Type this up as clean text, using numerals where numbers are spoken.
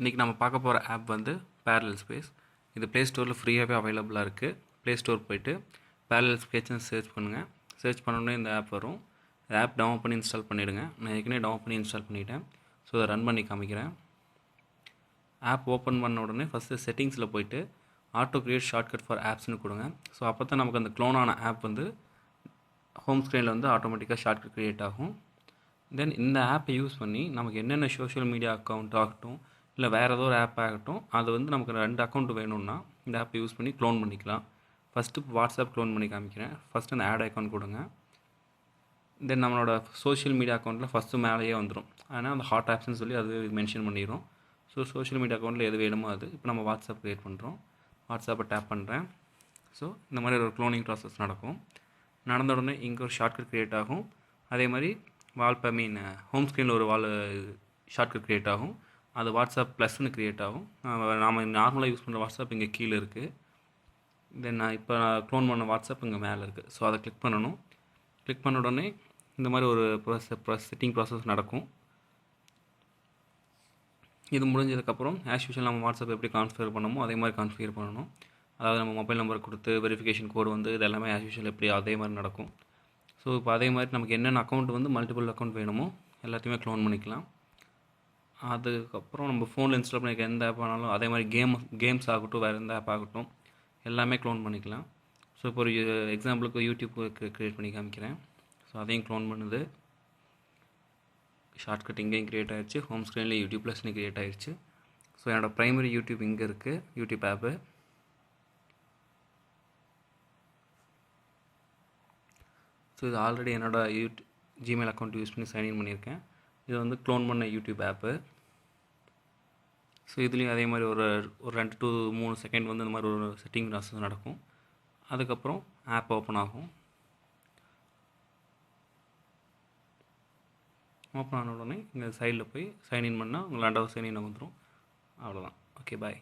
இன்றைக்கி நம்ம பார்க்க போகிற ஆப் வந்து பேரலல் ஸ்பேஸ். இது ப்ளே ஸ்டோரில் ஃப்ரீயாகவே அவைலபிளாக இருக்குது. ப்ளே ஸ்டோர் போய்ட்டு பேரலல் ஸ்பேஸ்னு சர்ச் பண்ணுங்கள். சர்ச் பண்ணோடனே இந்த ஆப் வரும். இந்த ஆப் டவுன்லோட் பண்ணி இன்ஸ்டால் பண்ணிவிடுங்க. நான் ஏற்கனவே டவுன்லோட் பண்ணி இன்ஸ்டால் பண்ணிவிட்டேன். ஸோ அதை ரன் பண்ணி காமிக்கிறேன். ஆப் ஓப்பன் பண்ண உடனே ஃபஸ்ட்டு செட்டிங்ஸில் போய்ட்டு ஆட்டோ கிரியேட் ஷார்ட்கட் ஃபார் ஆப்ஸ்னு கொடுங்க. ஸோ அப்போ தான் நமக்கு அந்த க்ளோனான ஆப் வந்து ஹோம் ஸ்க்ரீனில் வந்து ஆட்டோமேட்டிக்காக ஷார்ட்கட் க்ரியேட் ஆகும். தென் இந்த ஆப்பை யூஸ் பண்ணி நமக்கு என்னென்ன சோஷியல் மீடியா அக்கௌண்ட் ஆகட்டும், இல்லை வேறு ஏதோ ஒரு ஆப் ஆகட்டும், அது வந்து நமக்கு 2 அக்கௌண்ட் வேணும்னா இந்த ஆப்பை யூஸ் பண்ணி க்ளோன் பண்ணிக்கலாம். ஃபஸ்ட்டு வாட்ஸ்அப் க்ளோன் பண்ணி காமிக்கிறேன். ஃபஸ்ட்டு அந்த ஆட் ஐக்கான் கொடுங்க. தென் நம்மளோட சோஷியல் மீடியா அக்கௌண்ட்டில் ஃபஸ்ட்டு மேலேயே வந்துடும். ஆனால் அந்த ஹாட் ஆப்ஸ்னு சொல்லி அது மென்ஷன் பண்ணிடும். ஸோ சோஷியல் மீடியா அக்கௌண்ட்டில் எது வேணுமோ அது. இப்போ நம்ம வாட்ஸ்அப் க்ரியேட் பண்ணுறோம். வாட்ஸ்அப்பை டேப் பண்ணுறேன். ஸோ இந்த மாதிரி ஒரு க்ளோனிங் ப்ராசஸ் நடக்கும். நடந்த உடனே இங்கே ஒரு ஷார்ட்கட் க்ரியேட் ஆகும். அதே மாதிரி ஹோம் ஸ்க்ரீனில் ஒரு ஷார்ட்கட் க்ரியேட் ஆகும். அது வாட்ஸ்அப் ப்ளஸ்ன்னு க்ரியேட் ஆகும். நாம் நார்மலாக யூஸ் பண்ணுற வாட்ஸ்அப் இங்கே கீழே இருக்குது. தென் நான் இப்போ க்ளோன் பண்ண வாட்ஸ்அப் இங்கே மேலே இருக்குது. ஸோ அதை கிளிக் பண்ணணும். கிளிக் பண்ண உடனே இந்த மாதிரி ஒரு செட்டிங் ப்ராசஸ் நடக்கும். இது முடிஞ்சதுக்கப்புறம் ஆஸ் யூஷுவல் நம்ம வாட்ஸ்அப் எப்படி கான்ஃபிகர் பண்ணணுமோ அதே மாதிரி கான்ஃபிகர் பண்ணணும். அதாவது நம்ம மொபைல் நம்பர் கொடுத்து வெரிஃபிகேஷன் கோடு வந்து இது எல்லாமே ஆஸ் யூஷுவல் எப்படி அதே மாதிரி நடக்கும். ஸோ இப்போ அதே மாதிரி நமக்கு என்னென்ன அக்கௌண்ட் வந்து மல்டிபிள் அக்கௌண்ட் வேணுமோ எல்லாத்தையுமே க்ளோன் பண்ணிக்கலாம். அதுக்கப்புறம் நம்ம ஃபோனில் இன்ஸ்டால் பண்ணிக்க எந்த ஆப் ஆனாலும் அதே மாதிரி கேம்ஸ் ஆகட்டும், வேறு எந்த ஆப் ஆகட்டும் எல்லாமே க்ளோன் பண்ணிக்கலாம். ஸோ இப்போ ஒரு எக்ஸாம்பிளுக்கு யூடியூப் க்ரியேட் பண்ணி காமிக்கிறேன். ஸோ அதையும் க்ளோன் பண்ணுது. ஷார்ட்கட் இங்கேயும் க்ரியேட் ஆகிடுச்சு. ஹோம் ஸ்க்ரீன்லேயும் யூடியூப் ப்ளஸ்னு க்ரியேட் ஆகிடுச்சு. ஸோ என்னோடய ப்ரைமரி யூடியூப் இங்கே இருக்குது, யூடியூப் ஆப்பு. ஸோ இது ஆல்ரெடி என்னோடய ஜிமெயில் அக்கௌண்ட் யூஸ் பண்ணி சைன்இன் பண்ணியிருக்கேன். இது வந்து க்ளோன் பண்ண யூடியூப் ஆப்பு. ஸோ இதுலேயும் அதே மாதிரி ஒரு 2 to 3 செகண்ட் வந்து இந்த மாதிரி ஒரு செட்டிங் ப்ராசஸ் நடக்கும். அதுக்கப்புறம் ஆப் ஓப்பன் ஆகும். ஓப்பன் ஆன உடனே இங்கே சைடில் போய் சைன்இன் பண்ணால் உங்களுக்கு 2வது சைன்இன் வந்துடும். அவ்வளோதான். ஓகே, பாய்.